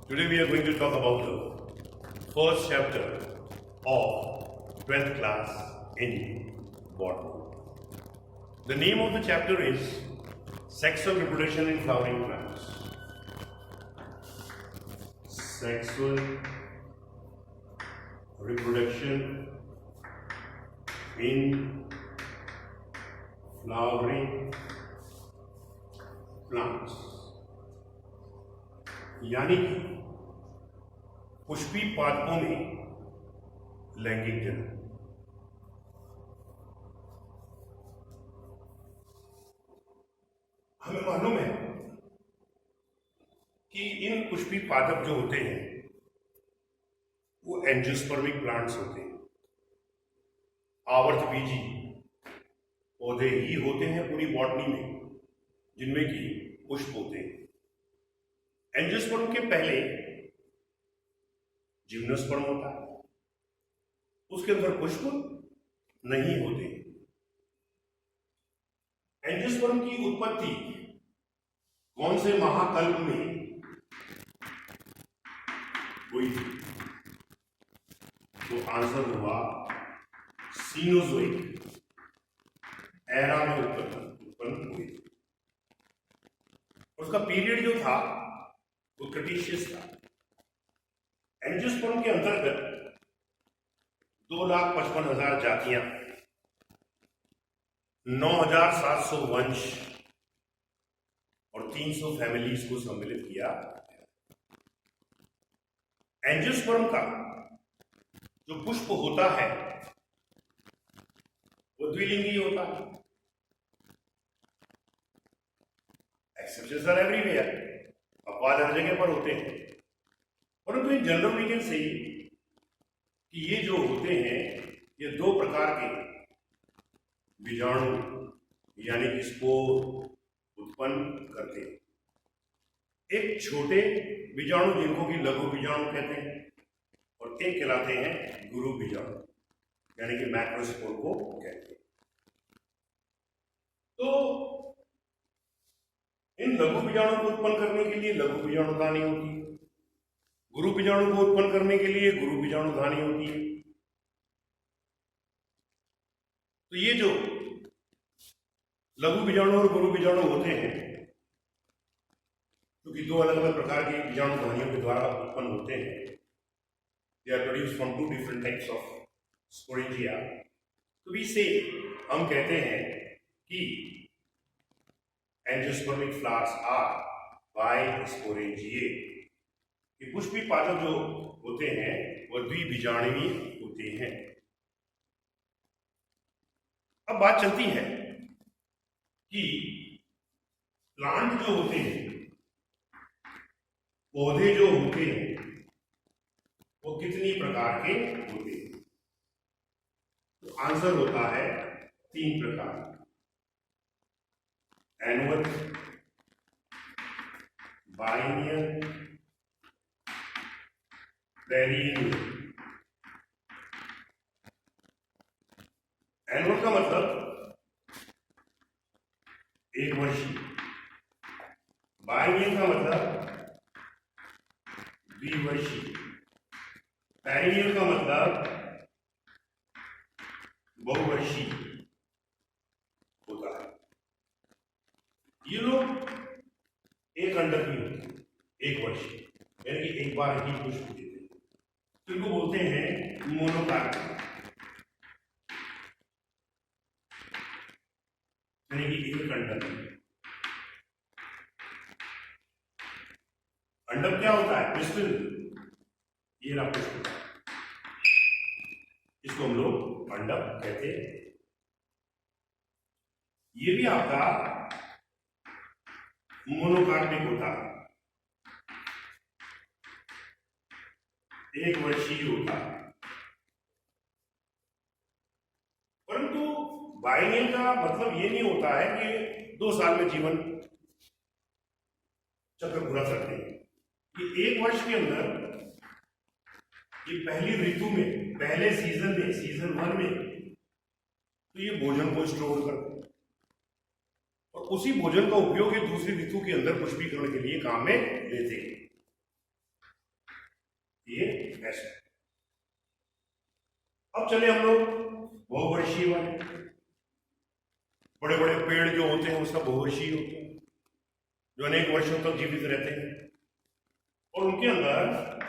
Today we are going to talk about the first chapter of 12th class in botany. The name of the chapter is Sexual Reproduction in Flowering Plants. Sexual reproduction in flowering plants, यानी कि पुष्पी पादपों में लैंगिक जन्म। हमें मालूम है कि इन पुष्पी पादप जो होते हैं वो एंजियोस्पर्मिक प्लांट्स होते हैं, आवर्तबीजी पौधे ही होते हैं पूरी बॉटनी में, जिनमें कि पुष्प होते हैं। एंजियोस्पर्म के पहले जिम्नोस्पर्म होता है, उसके अंदर पुष्प नहीं होते। एंजियोस्पर्म की उत्पत्ति कौन से महाकल्प में हुई थी? तो आंसर हुआ सीनोजोइक एरा में उत्पन्न हुई। उसका पीरियड जो था वो क्रिटेशियस था। एंजियोस्पर्म के अंतर्गत 2,55,000 जातियां, 9,700 वंश और 300 फैमिलीज को सम्मिलित किया। एंजियोस्पर्म का जो पुष्प होता है वो द्विलिंगी होता है। एक्सेप्शंस आर एवरीवेयर, अपवाद हर जगह पर होते हैं, परंतु in general we can say कि ये जो होते हैं ये दो प्रकार के बीजाणु यानी कि स्पोर उत्पन्न करते हैं। एक छोटे बीजाणु जिनको कि लघु बीजाणु कहते हैं, और एक कहलाते हैं गुरु बीजाणु यानी कि मैक्रोस्पोर को कहते हैं। तो इन लघु बीजाणु को उत्पन्न करने के लिए लघु बीजाणु धानी होती है, गुरु बीजाणु को उत्पन्न करने के लिए गुरु बीजाणु धानी होती है। तो ये जो लघु बीजाणु और गुरु बीजाणु होते हैं, क्योंकि दो अलग अलग प्रकार के बीजाणु धानियों के द्वारा उत्पन्न होते हैं, they are produced from two different types of sporangia. तो वी से हम कहते हैं कि एंजियोस्पर्मिक फ्लावर्स आर बाइस्पोरेंजिए, कि पुष्पी पादप जो होते हैं वह द्विबीजाणुवी होते हैं। अब बात चलती है कि प्लांट जो होते हैं, पौधे जो होते हैं, वो कितनी प्रकार के होते हैं? तो आंसर होता है 3 प्रकार: एनुअल, बाइनियल, पेरिनियल। एनुअल का मतलब एक वर्षीय, बाइनियल का मतलब द्विवर्षीय, पेरिनियल का मतलब बहुवर्षीय होता है। ये लोग एक अंडक ही होते हैं, एक वर्षीय, यानी कि एक बार ही पुष्प देते हैं। तो इनको बोलते हैं मोनोकार्प, यानी कि एक अंडक। अंडक क्या होता है? पिस्टल। ये रहा पुष्प, इसको हम लोग अंडक कहते हैं। ये भी आपका मोनोकार्पिक होता है, एक वर्षीय होता है। परंतु बाइनियल का मतलब ये नहीं होता है कि 2 साल में जीवन चक्र पूरा करते हैं। ये एक वर्ष के अंदर, ये पहली ऋतु में, पहले सीजन में, सीजन 1 में, तो ये भोजन को स्टोर करते हैं और उसी भोजन का उपयोग ये दूसरी ऋतु के अंदर पुष्पीकरण के लिए काम में लेते हैं। ये ऐसे। अब चले हम लोग बहुवर्षीय वाले। बड़े बड़े पेड़ जो होते हैं वो सब बहुवर्षीय होते हैं, जो अनेक वर्षों तक जीवित रहते हैं, और उनके अंदर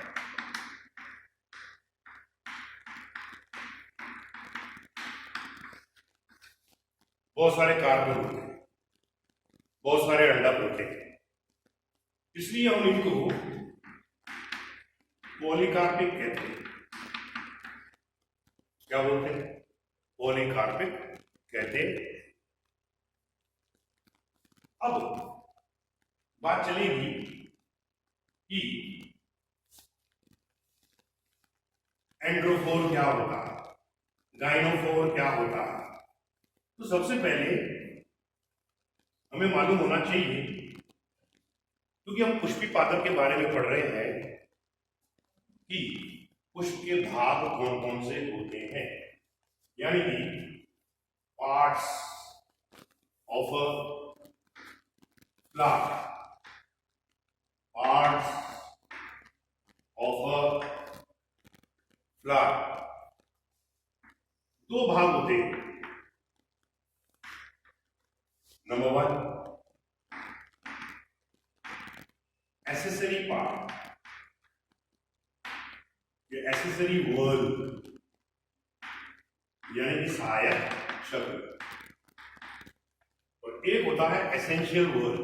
बहुत सारे कार्बन होते हैं, बहुत सारे अंडक होते हैं, इसलिए हम इनको पॉलीकार्पिक कहते हैं। क्या बोलते हैं? पॉलीकार्पिक कहते हैं। अब बात चलेगी कि एंड्रोफोर क्या होता है, गाइनोफोर क्या होता है। तो सबसे पहले हमें मालूम होना चाहिए, क्योंकि हम पुष्पी पादप के बारे में पढ़ रहे हैं कि पुष्प के भाग कौन कौन से होते हैं, यानी कि parts of a flower, parts of a flower. दो भाग होते हैं। Number one, accessory part, accessory whorl, यानी कि सहायक शब्द, और एक होता है एसेंशियल वर्ल,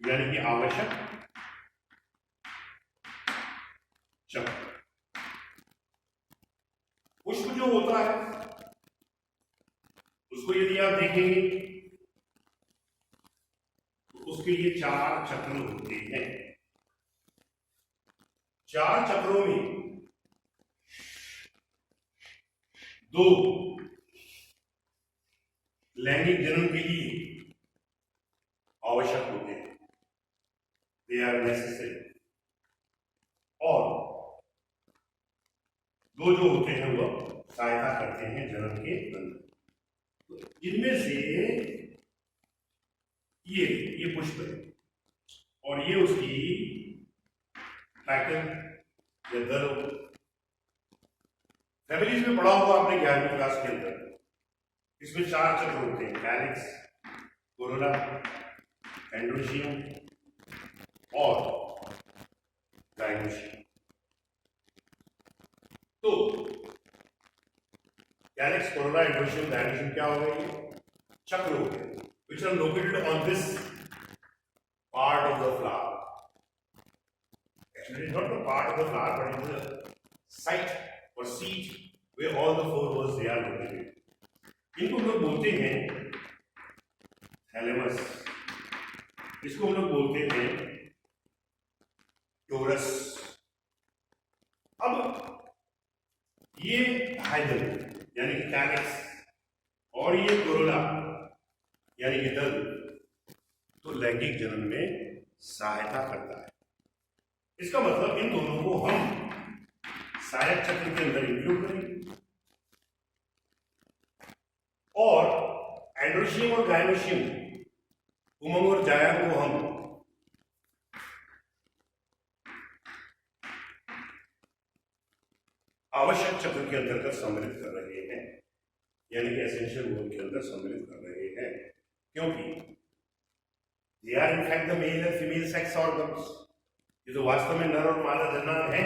यानी कि आवश्यक शब्द। पुष्प जो होता है उसको यदि आप देखेंगे तो उसके लिए 4 चक्र होते हैं। 4 चक्रों में 2 लैंगिक जन्म के लिए आवश्यक होते हैं, दे आर नेसेसरी, और 2 जो होते हैं वो सहायता करते हैं जन्म के अंदर। तो इनमें से ये पुष्प है, और ये उसकी पैटर्न या दल। फैमिलीज में पढ़ा होगा आपने 11वीं क्लास के अंदर। इसमें 4 चक्र होते हैं, कैलिक्स, कोरोला, एंड्रोशियम और गाइनोशियम। तो कैलिक्स, कोरोला, एंड्रोशियम, गाइनोशियम क्या हो गए? चक्र हो गए, which are located on this part of the flower. Actually, it's not the part of the flower, but it's the site or seat where all the 4 words they are located. इनको हम लोग बोलते हैं थैलेमस, इसको हम लोग बोलते हैं टोरस। अब ये हाइडल यानी कि कैलिक्स और ये कोरोला यानी कि दल, तो लैंगिक जन्म में सहायता करता है। इसका मतलब इन दोनों को हम सहायक चक्र के अंदर इंक्लूड करेंगे, और एंड्रोशियम और गाइनोशियम, उमंग और जायम को हम आवश्यक चक्र के अंतर्गत सम्मिलित कर रहे हैं, यानी कि एसेंशियल वर्ड के अंदर सम्मिलित कर रहे हैं, क्योंकि they are in fact the male and female sex organs. ये तो वास्तव में नर और मादा जननांग है।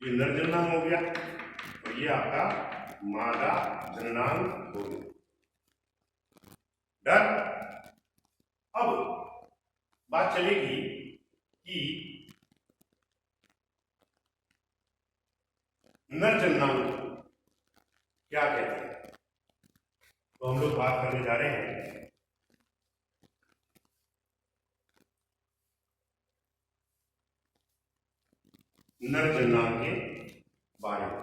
ये नर जननांग हो गया और ये आपका मादा जननांग हो गया। डन। अब बात चलेगी कि नर जननांग क्या कहते हैं। तो हम लोग बात करने जा रहे हैं नर जननांग के बारे में,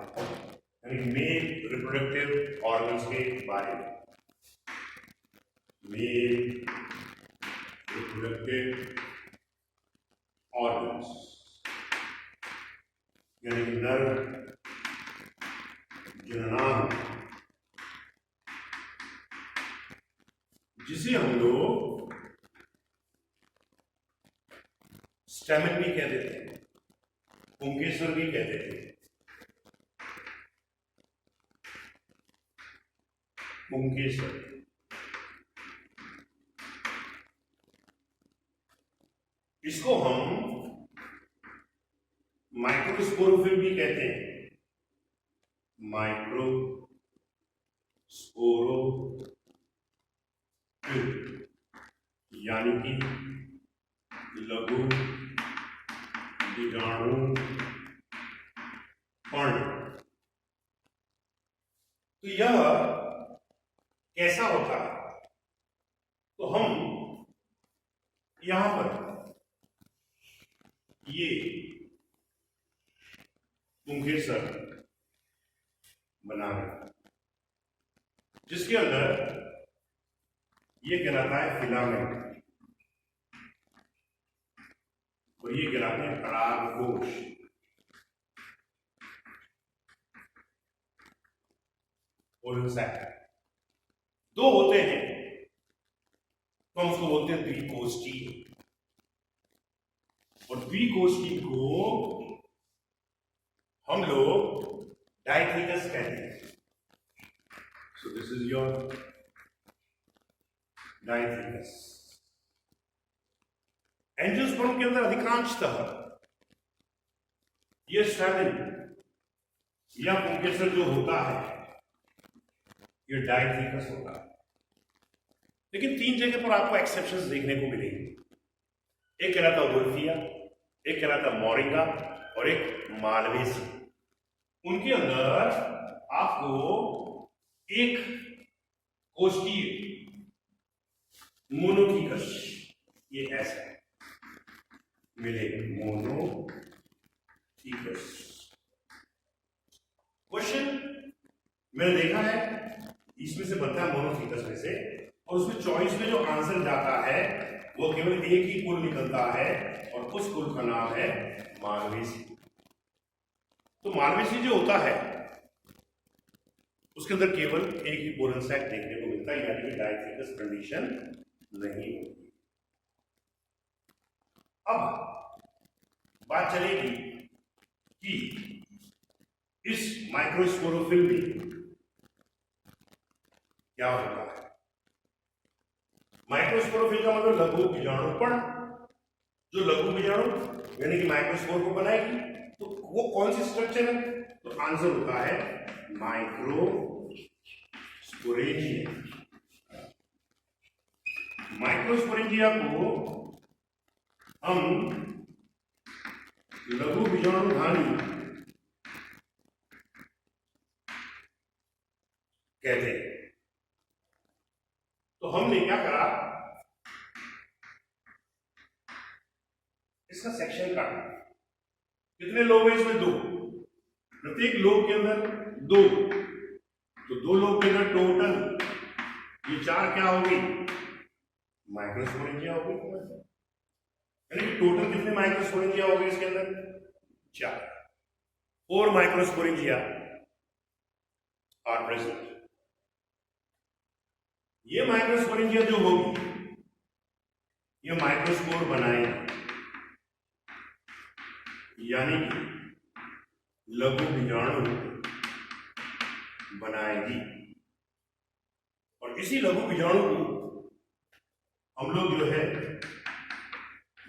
यानी मेल रिप्रोडक्टिव ऑर्गन्स के बारे में। मेल रिप्रोडक्टिव ऑर्गन्स यानी नर जननांग, जिसे हम लोग स्टैमेन भी कह देते हैं, पुंकेसर भी कह देते हैं। पुंकेसर, इसको हम माइक्रोस्पोरोफिल भी कहते हैं। माइक्रोस्पोरोफिल यानी कि लघु बीजाणु पर्ण। तो यह कैसा होता है? तो हम यहां पर ये पुंकेसर बना है, जिसके अंदर ये कहलाता है फिलामेंट और ये कहलाते हैं परागकोश। दो होते हैं तो हम उसको बोलते हैं द्विकोष्ठी, और द्विकोष्ठी को हम लोग डाइथिकस कहते हैं। So this is your डाइथिकस। Angiosperm के अंदर अधिकांशतः ये स्टैमेन या पुंकेसर जो होता है ये डाइथिकस होता है। लेकिन 3 जगह पर आपको एक्सेप्शंस देखने को मिलेंगे। एक कहलाता वुल्फिया, एक कहलाता मोरिंगा और एक मालवेसी। उनके अंदर आपको एक कोष्ठीय मोनोथीकस ये ऐसा मिलेगा, मोनोथीकस। क्वेश्चन मैंने देखा है इसमें से बनता है मोनोथीकस में से, और उसमें चॉइस में जो आंसर जाता है वो केवल एक ही कुल निकलता है और उस कुल का नाम है मालवेसी। तो मालवेसी जो होता है उसके अंदर केवल एक ही पोलन सैक देखने को मिलता है, यानी कि डाइथिकस कंडीशन नहीं होती। अब बात चलेगी कि इस माइक्रोस्पोरोफिल में क्या होता है। माइक्रोस्पोरोफिल का मतलब लघु बीजाणुपर्ण। जो लघु बीजाणु यानी कि माइक्रोस्पोर को बनाएगी, तो वो कौन सी स्ट्रक्चर है? तो आंसर होता है माइक्रोस्पोरेंजिया। माइक्रोस्पोरेंजिया को हम लघु बीजाणुधानी कहते हैं। तो हमने क्या करा, इसका सेक्शन काटा। कितने लोब है इसमें? 2। प्रत्येक लोब के अंदर 2, तो 2 लोब के अंदर टोटल ये 4 क्या होगी? माइक्रोस्पोरेंजिया होगी। यानी टोटल कितने माइक्रोस्पोरेंजिया होगी इसके अंदर? 4। 4 माइक्रोस्पोरेंजिया आर प्रेजेंट। ये माइक्रोस्पोरेंजिया जो होगी ये माइक्रोस्पोर बनाएगी, यानी कि लघु बीजाणु बनाएगी। और इसी लघु बीजाणु को हम लोग जो है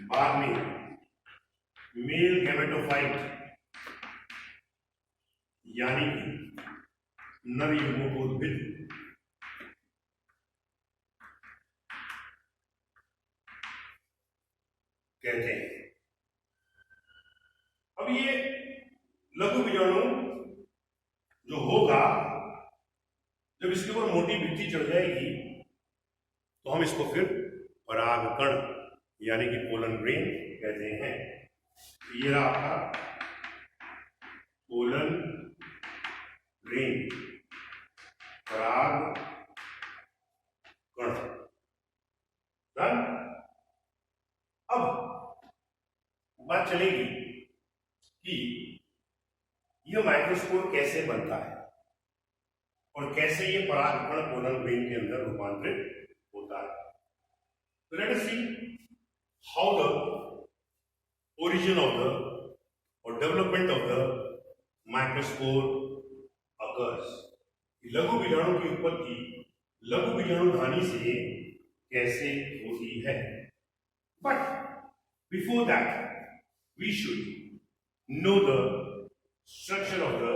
बाद में मेल गैमेटोफाइट यानी कि नर युग्मकोद्भिद कहते हैं। अब ये लघु बीजाणु जो होगा, जब इसके ऊपर मोटी भित्ति चढ़ जाएगी तो हम इसको फिर परागकण यानी कि पोलन ग्रेन कहते हैं। ये रहा आपका पोलन ग्रेन, परागकण। डन। अब बात चलेगी कि यह माइक्रोस्पोर कैसे बनता है और कैसे ये परागकण पोलन ग्रेन के अंदर रूपांतरित होता है। तो let us see how the origin of the or development of the microspore occurs. लघु बीजाणु की उत्पत्ति लघु बीजाणु धानी से कैसे होती है? But before that, we should know the structure of the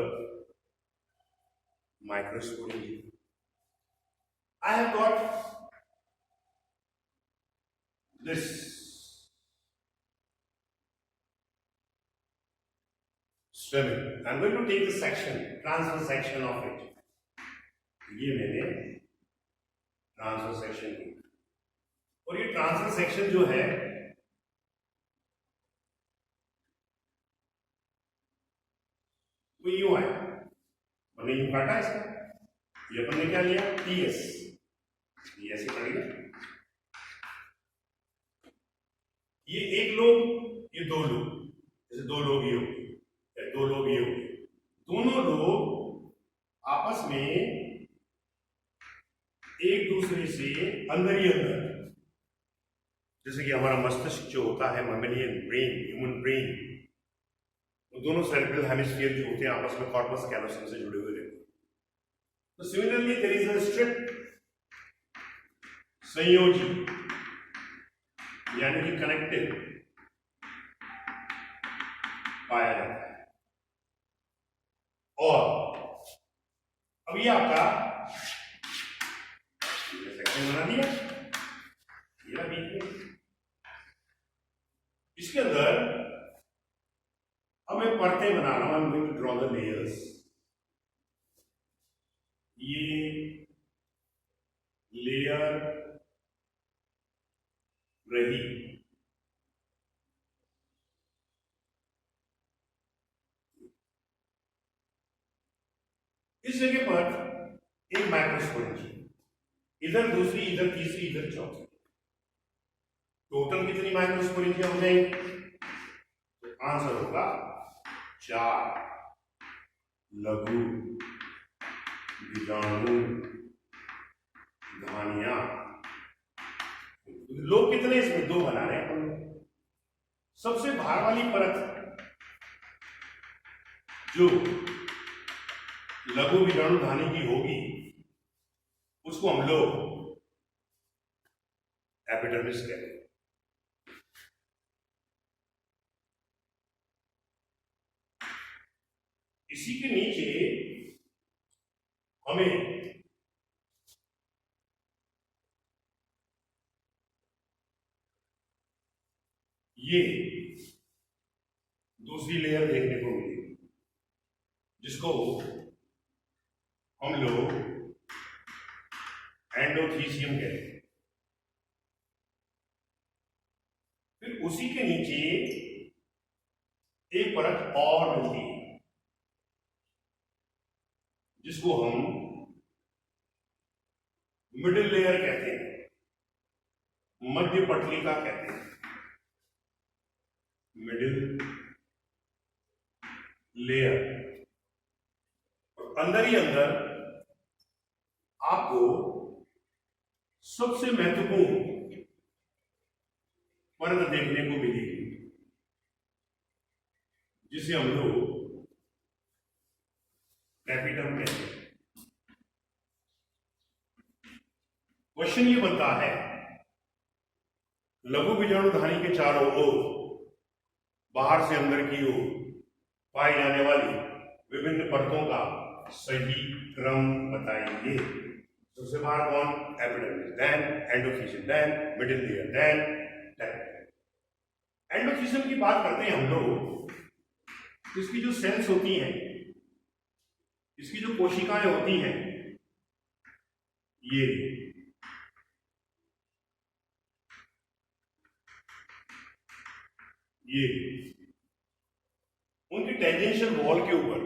microspore. I have got this swimming. I'm going to take the section, transverse section of it. ये मैंने ट्रांसफर सेक्शन की, और ये ट्रांसफर सेक्शन जो है वो यूं है, हमने यूं काटा इसका, ये अपन ने क्या लिया टीएस, ये ऐसे करेंगे, ये एक लोब, ये दो लोब, जैसे दो लोब ये हो गए, दो लोब ये हो गए, दोनों लोब आपस में एक दूसरे से अंदर ही अंदर, जैसे कि हमारा मस्तिष्क जो होता है, मैमेलियन ब्रेन, ह्यूमन ब्रेन, वो दोनों सेरेब्रल हेमिस्फीयर जो होते हैं आपस में कॉर्पस कैलोसम से जुड़े हुए रहते हैं। तो similarly there is a strip संयोजी यानी कि कनेक्टिव पाया जाता है। और अब ये आपका सेक्शन बना दिया, ये बीच में, इसके अंदर अब मैं परतें बना रहा हूं, I am going to draw the layers. ये लेयर रही, इस जगह पर एक माइक्रोस्पोरेंज, इधर दूसरी, इधर तीसरी, इधर चौथी, टोटल कितनी माइक्रोस्पोरेंजिया हो जाएंगी? तो आंसर होगा 4 लघु बीजाणु धानियां। लोग कितने इसमें? 2 बना रहे हैं अपन लोग। सबसे बाहर वाली परत जो लघु बीजाणु धानी की होगी उसको हम लोग एपिडर्मिस कहते हैं। इसी के नीचे हमें ये दूसरी लेयर देखने को मिलेगी, जिसको हम लोग एंडोथीसियम कहते हैं। फिर उसी के नीचे एक परत और मिलती है, जिसको हम मिडिल लेयर कहते हैं, मध्य पटलिका कहते हैं, मिडिल लेयर। और अंदर ही अंदर आपको सबसे महत्वपूर्ण परत देखने को मिलेगी, जिसे हम लोग कैपिटम कहते हैं। क्वेश्चन ये बनता है, लघु बीजाणु धानी के चारों ओर बाहर से अंदर की ओर पाई जाने वाली विभिन्न परतों का सही क्रम बताइए। सबसे बाहर कौन? Epidermis, then endothecium, then middle layer, then endothecium की बात करते हैं हम लोग। इसकी जो सेल्स होती हैं, इसकी जो कोशिकाएं होती हैं, ये उनकी टेंजेंशियल वॉल के ऊपर,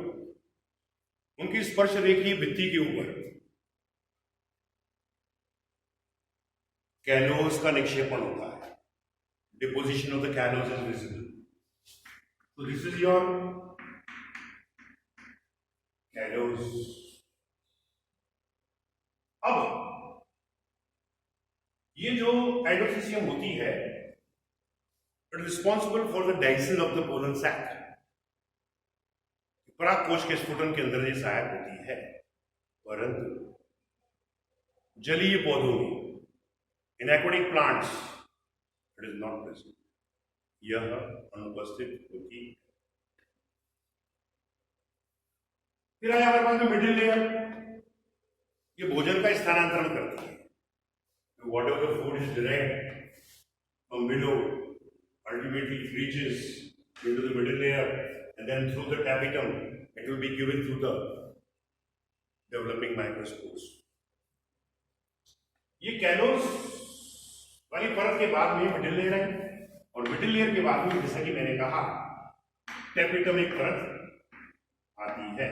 उनकी स्पर्श रेखीय भित्ति के ऊपर कैलोस का निक्षेपण होता है। Deposition of the callus is visible. तो दिस इज योर कैलोस। अब ये जो एंडोथीसियम होती है, but responsible for the digestion of the pollen sac. पराग कोश के स्फुटन के अंदर ये सहायक होती है, परंतु जलीय पौधों में, in aquatic plants, it is not present, यह अनुपस्थित होती है। फिर आया हमारे पास में मिडिल लेयर, ये भोजन का स्थानांतरण करती है। What ever the food is derived from below ultimately reaches into the middle layer, and then through the tapetum it will be given through the developing microspores. ये कैलोस वाली परत के बाद में मिडिल लेयर है, और मिडिल लेयर के बाद में जैसा कि मैंने कहा टेपिटम एक परत आती है,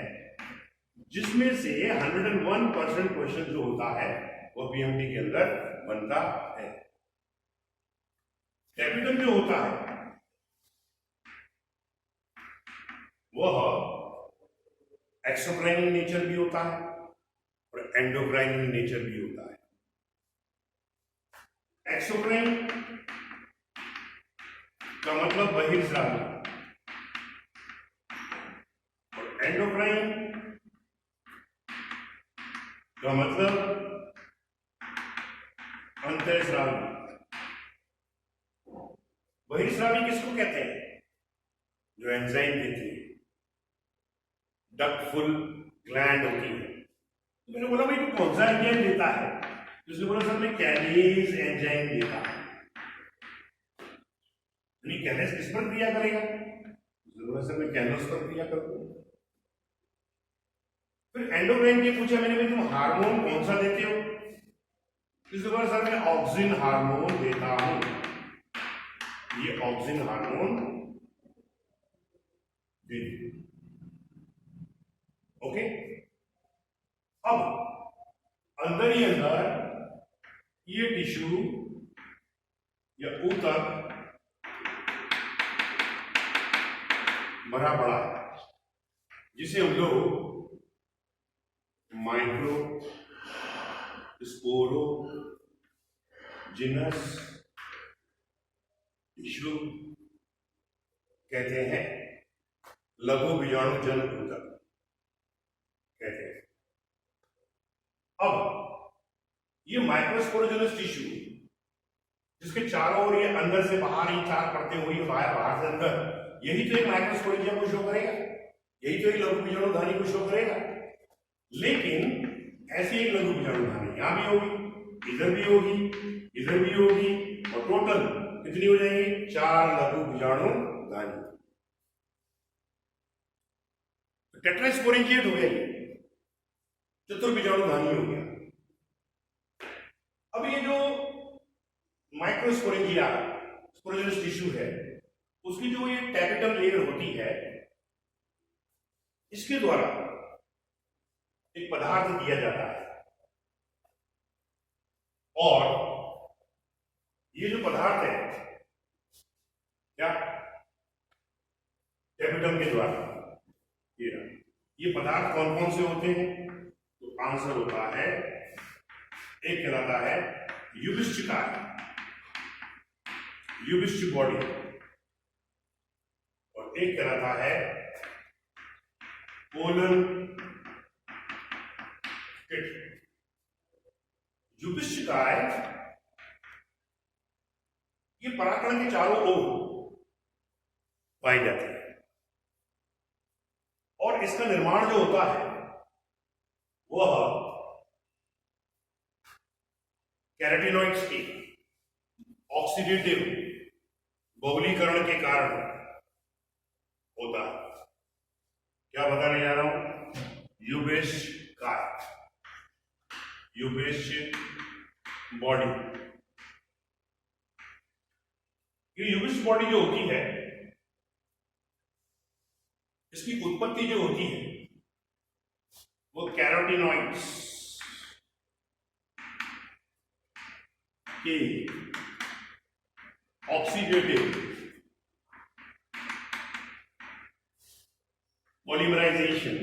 जिसमें से 101% क्वेश्चन जो होता है वो पीएमटी के अंदर बनता है। टेपिटम जो होता है वह एक्सोक्राइन नेचर भी होता है और एंडोक्राइन नेचर भी होता है। एक्सोक्राइन का मतलब बहिर्स्रावी और एंडोक्राइन का मतलब अंतःस्रावी। बहिर्स्रावी किसको कहते हैं? जो एंजाइम देती है, डक्टफुल ग्लैंड होती है। तो मैंने बोला भाई तो कौन सा एंजाइम देता है? उसने बोला सर मैं कैलेज एंजाइम देता है। कैलेज किस पर क्रिया करेगा? उसने बोला सर मैं कैलोस पर क्रिया करूंगा। फिर एंडोक्राइन के पूछा मैंने, तुम हार्मोन कौन सा देते हो? उसने बोला सर मैं ऑक्सिन हार्मोन देता हूं। ये ऑक्सिन हार्मोन दे। ओके, अब अंदर ही अंदर ये टिश्यू या ऊतक भरा पड़ा है, जिसे हम लोग माइक्रो स्पोरो जिनस टिश्यू कहते हैं, लघु बीजाणु जनक ऊतक कहते हैं। अब ये माइक्रोस्पोरोजेनस टिश्यू जिसके चारों ओर ये अंदर से बाहर ही चार परतें हुई, बाहर से अंदर, यही तो एक माइक्रोस्पोरेंजिया को शो करेगा, यही तो एक लघु बीजाणुधानी को शो करेगा। लेकिन ऐसी एक लघु बीजाणुधानी यहां भी होगी, इधर भी होगी, इधर भी होगी, और टोटल कितनी हो जाएंगी? 4 लघु बीजाणुधानी। टेट्रास्पोरेंजिएट हो गया, चतुर्बीजाणुधानी हो गया। अब ये जो माइक्रोस्पोरेंजिया स्पोरोजेनस टिश्यू है, उसकी जो ये टैपिटम लेयर होती है, इसके द्वारा एक पदार्थ दिया जाता है, और ये जो पदार्थ है क्या टैपिटम के द्वारा ये पदार्थ कौन कौन से होते हैं? तो आंसर होता है, एक कहलाता है युविष्ठिकाय, युविष्ठ बॉडी, और एक कहलाता है पोलन किट। युविष्ठिकाय ये परागकण के चारों ओर पाई जाती है, और इसका निर्माण जो होता है वह कैरोटीनॉइड्स की ऑक्सीडेटिव बहुलीकरण के कारण होता है। क्या बताने जा रहा हूं? युविष्ठिकाय, युविष्ठ बॉडी। ये युविष्ठ बॉडी जो होती है, इसकी उत्पत्ति जो होती है वो कैरोटीनॉइड्स के ऑक्सीडेटिव पॉलीमराइजेशन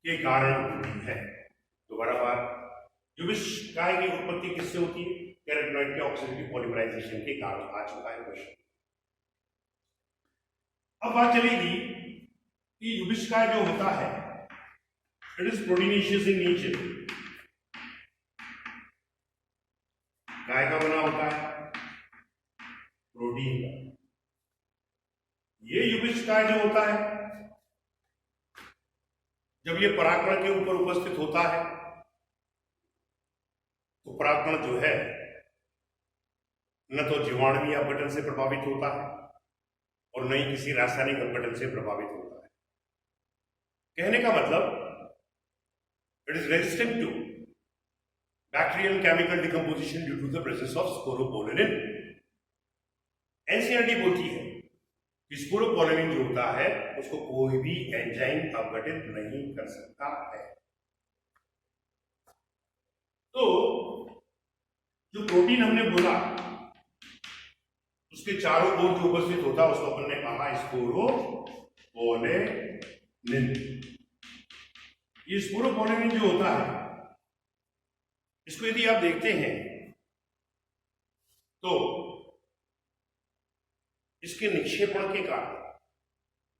के कारण होती है। दोबारा बात, युविष्काय की उत्पत्ति किससे होती है? कैरोटीनॉइड के ऑक्सीडेटिव पॉलीमराइजेशन के कारण। आ चुका है क्वेश्चन। अब बात चलेगी कि युविष्काय जो होता है it is proteinaceous in nature. काय का बना होता है? प्रोटीन का। ये युविष्काय जो होता है जब ये परागकण के ऊपर उपस्थित होता है तो परागकण जो है न तो जीवाणुवीय अपघटन से प्रभावित होता है और न ही किसी रासायनिक अपघटन से प्रभावित होता है। कहने का मतलब it is resistant to bacterial chemical decomposition due to the presence of sporopollenin. NCERT बोलती है कि स्पोरोपोलिन जो होता है उसको कोई भी एंजाइम अपघटित नहीं कर सकता है। तो जो प्रोटीन हमने बोला उसके चारों ओर जो उपस्थित होता है उसको अपन ने कहा स्पोरोपोलिन। ये स्पोरोपोलिन जो होता है इसको यदि आप देखते हैं तो इसके निक्षेपण के कारण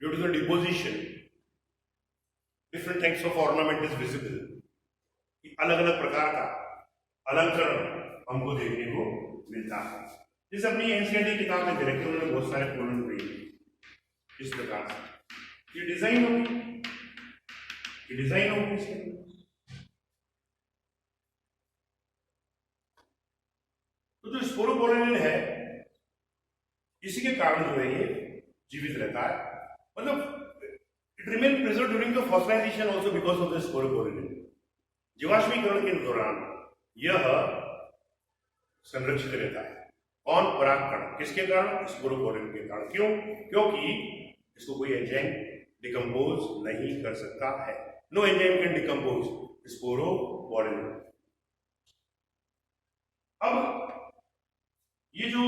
due to the deposition different types of ornament is visible. अलग अलग प्रकार का अलंकरण हमको देखने को मिलता है। जैसे अपनी एनसीईआरटी किताब में दे रखे उन्होंने बहुत सारे पोलन दिए इस प्रकार से। ये डिजाइन होगी, ये डिजाइन होगी इसके। तो जो स्पोरोपोलिन है इसी के कारण जो है ये जीवित रहता है। मतलब it remain preserve during the fossilisation also because of the sporopollenin. जीवाश्मीकरण के दौरान यह संरक्षित रहता है। कौन? परागकण। किसके कारण? स्पोरोपोलिन के कारण। क्यों? क्योंकि इसको कोई एंजाइम डिकम्पोज नहीं कर सकता है। No enzyme can decompose sporopollenin. अब ये जो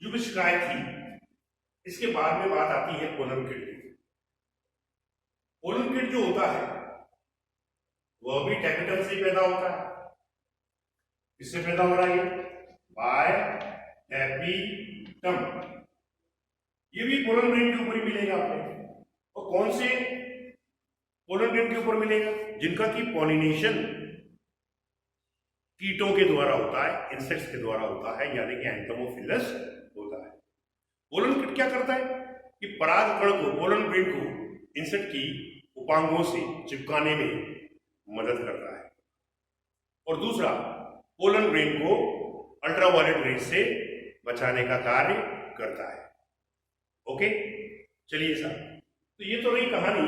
युविष्काय थी इसके बाद में बात आती है पोलन किड की। पोलन किड जो होता है वह भी टैपेटम से पैदा होता है। किससे पैदा हो रहा है? By tapetum. ये भी पोलन ग्रेन के ऊपर ही मिलेगा आपको। और कौन से पोलन ग्रेन के ऊपर मिलेगा? जिनका की पॉलिनेशन कीटों के द्वारा होता है, इंसेक्ट्स के द्वारा होता है, यानी कि एंटोमोफिलस होता है। पोलन किट क्या करता है कि परागकण को, पोलन ग्रेन को इंसेक्ट की उपांगों से चिपकाने में मदद करता है। और दूसरा, पोलन ग्रेन को अल्ट्रावायलेट रेज से बचाने का कार्य करता है। ओके, चलिए सर, तो ये तो रही कहानी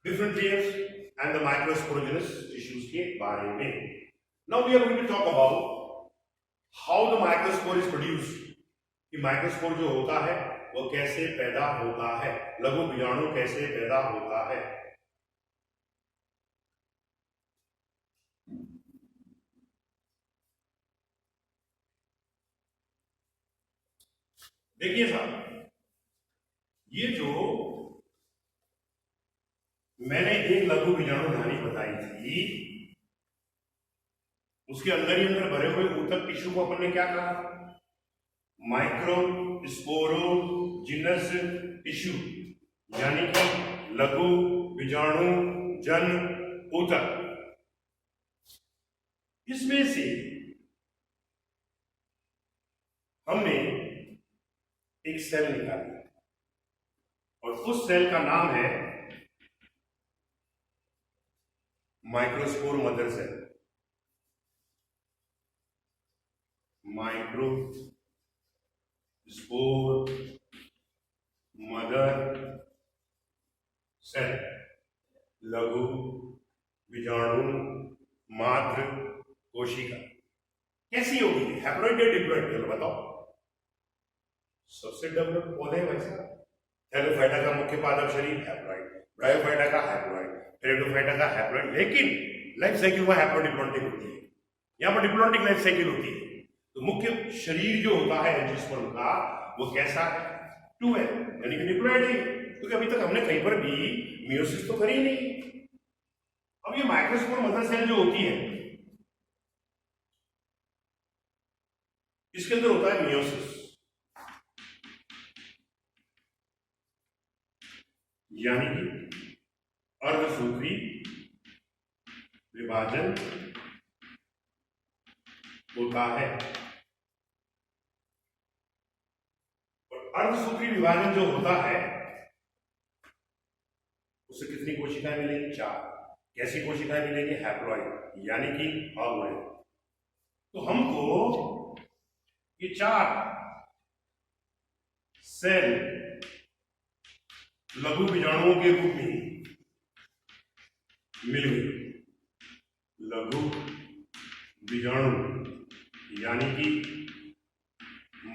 different layers and the microsporogenous tissues के बारे में। Now we are going to talk about how the microspore is produced. कि माइक्रोस्पोर जो होता है वो कैसे पैदा होता है, लघु बीजाणु कैसे पैदा होता है। देखिए साहब, ये जो मैंने एक लघु बीजाणु नानी बताई थी उसके अंदर ही अंदर भरे हुए ऊतक टिश्यू को अपन ने क्या कहा? माइक्रोस्पोरोजिनस टिश्यू, यानी कि लघु बीजाणु जन ऊतक। इसमें से हमने एक सेल निकाली और उस सेल का नाम है microspore mother cell. Microspore mother cell, लघु बीजाणु मात्र कोशिका। कैसी होगी? हैप्लॉइड या डिप्लॉइड? चलो बताओ। सबसे डेवलप्ड पौधे वैसा। थैलोफाइटा का मुख्य पादप शरीर हैप्लॉइड, ब्रायोफाइटा का हैप्लॉइड, टेरिडोफाइटा का हैप्लॉइड। लेकिन लाइफ साइकिल में हैप्लोडिप्लॉन्टिक होती है। यहां पर डिप्लॉन्टिक लाइफ साइकिल होती है। तो मुख्य शरीर जो होता है एंजियोस्पर्म का वो कैसा है? 2 है, यानी कि डिप्लॉयड है, क्योंकि अभी तक हमने कहीं पर भी मियोसिस तो करी नहीं। अब ये माइक्रोस्पोर मदर सेल जो होती है, इसके अंदर होता है मियोसिस, यानी कि अर्धसूत्री विभाजन होता है। और अर्धसूत्री विभाजन जो होता है उससे कितनी कोशिकाएं मिलेंगी? 4। कैसी कोशिकाएं मिलेंगी? हैप्लॉइड, यानी कि अगुण। तो हमको ये 4 सेल लघु बीजाणुओं के रूप में मिल गई। लघु बीजाणु यानी कि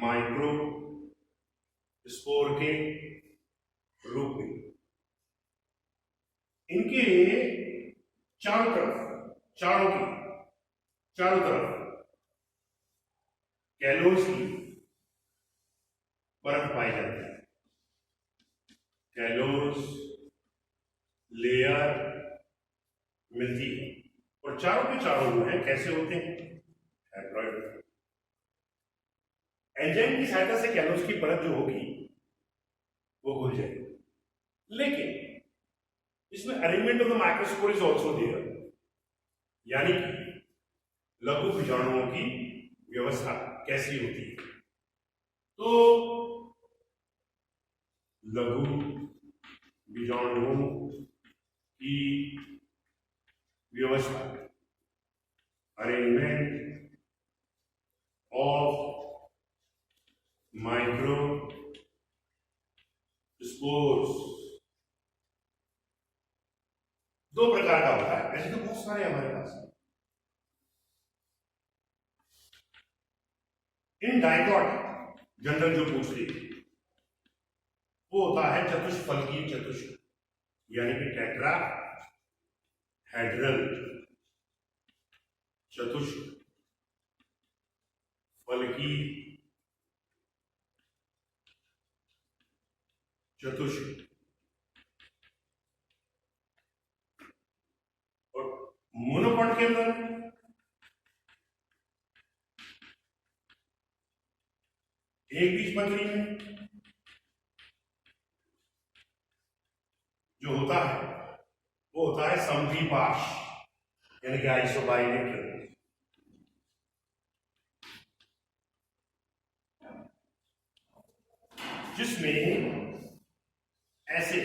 माइक्रो स्पोर के रूप में। इनके चारों तरफ कैलोस की परत पाई जाती है। कैलोस लेयर मिलती है, और चारों के चारों जो है कैसे होते हैं? हैप्लॉइड। एंजाइम की सहायता से कैलोस की परत जो होगी वो खुल जाएगी, लेकिन इसमें arrangement of the microspore is also there, यानी कि लघु बीजाणुओं की व्यवस्था कैसी होती है? तो लघु बीजाणुओं की व्यवस्था, अरेंजमेंट ऑफ माइक्रो स्पोर्स 2 प्रकार का होता है। ऐसे तो बहुत सारे हमारे पास। इन डाइकॉट जनरल जो पूछ रही है वो होता है चतुष्फलकीय चतुष्क, यानी कि टेट्रा हेड्रल चतुष्क, फलकीय चतुष्क। और मोनोकॉट के अंदर एक बीजपत्री में जो होता है वो होता है समद्विपार्श, यानी कि आइसोबाइलेटरल। जिसमें ऐसे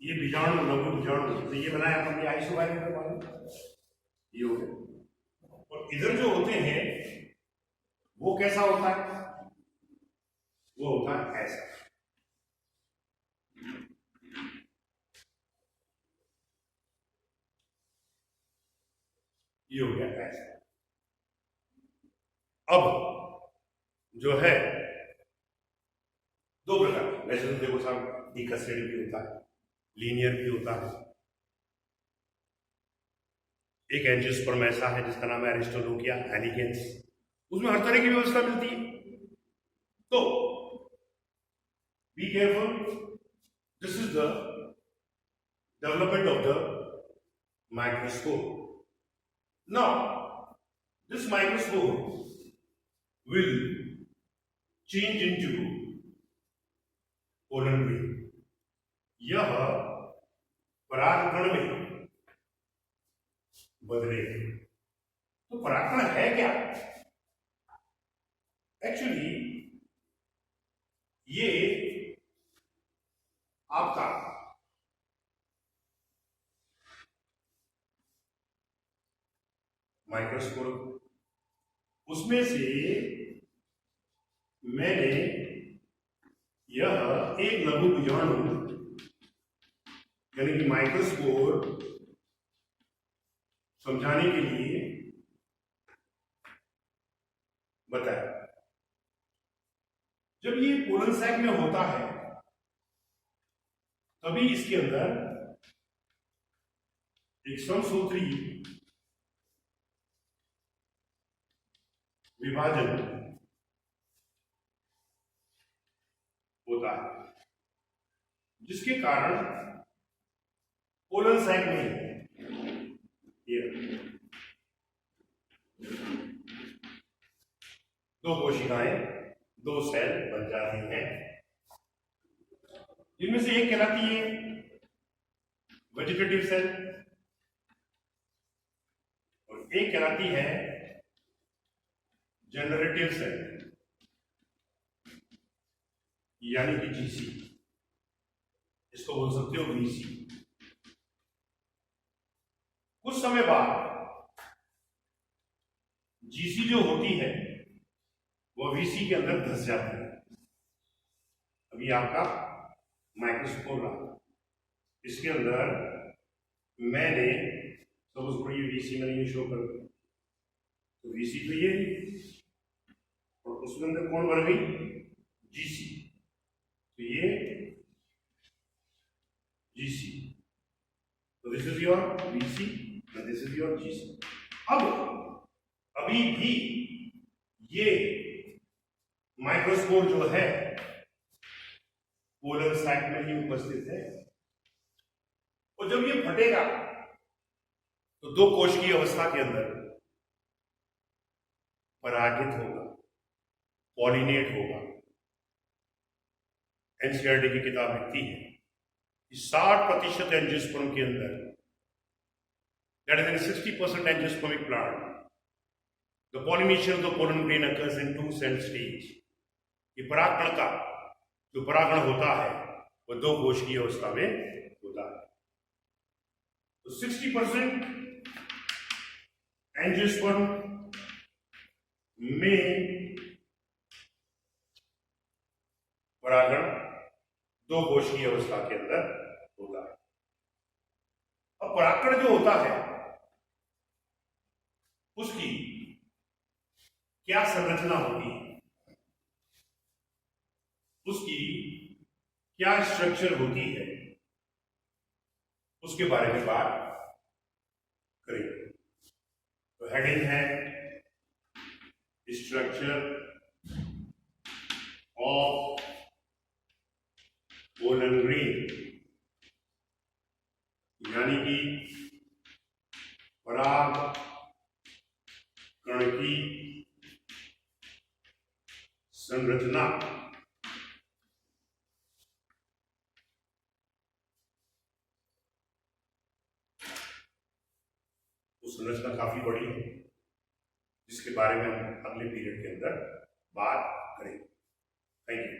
ये बीजाणु, लघु बीजाणु, तो ये बनाया हमने आइसोबाइलेटरल वाले, ये हो गए। और इधर जो होते हैं वो कैसा होता है? वो होता है ऐसा। ये हो गया ऐसा। अब जो है 2 प्रकार, वैसे तो देखो साहब, डिकस्टेड भी होता है, लीनियर भी होता है। एक एंजियोस्पर्म ऐसा है जिसका नाम है एरिस्टोलोकिया एलिगेंस, उसमें हर तरह की व्यवस्था मिलती है। तो be careful, this is the development of the microscope. Now this microscope will change into pollen grain. यह परागकण में बदलेगा। तो परागकण है क्या? एक्चुअली ये आपका माइक्रोस्कोप, उसमें से मैंने यह एक लघु बीजाणु यानी कि माइक्रोस्पोर समझाने के लिए बताया। जब ये पोलन सैक में होता है तभी इसके अंदर एक समसूत्री विभाजन होता है, जिसके कारण पोलन साइड नहीं है। दो कोशिकाएं, दो सेल बन जाती हैं, जिनमें से एक कहलाती है वेजिटेटिव सेल और एक कहलाती है जनरेटिव सेल, यानी कि जीसी। इसको बोल सकते हो वीसी। कुछ समय बाद जीसी जो होती है वो वीसी के अंदर धस जाती है। अभी आपका माइक्रोस्कोप रहा, इसके अंदर मैंने सपोज करो ये वीसी मैंने ये शो कर दिया, तो वीसी तो ये और उसके अंदर कौन बन गई? जीसी। तो ये जीसी, तो this is your VC and this is your GC. अब अभी भी ये माइक्रोस्कोप जो है पोलर साइड में ही उपस्थित है, और जब ये फटेगा तो दो कोश की अवस्था के अंदर परागित होगा, पॉलिनेट होगा। एनसीईआरटी की किताब लिखती है कि 60% एंजियोस्पर्म के अंदर, that is 60% angiospermic plant, the pollination of the pollen grain occurs in 2 cell stage. ये परागकण का जो परागण होता है वो दो कोश की अवस्था में होता है। तो 60% एंजियोस्पर्म में परागण दो कोश की अवस्था के अंदर होता है। अब परागकण जो होता है उसकी क्या संरचना होती है, उसकी क्या स्ट्रक्चर होती है, उसके बारे में बात करेंगे। तो हेडिंग है स्ट्रक्चर ऑफ पोलन ग्रेन, यानी कि परागकण की संरचना। संरचना काफी बड़ी है, जिसके बारे में हम अगले पीरियड के अंदर बात करेंगे। Thank you.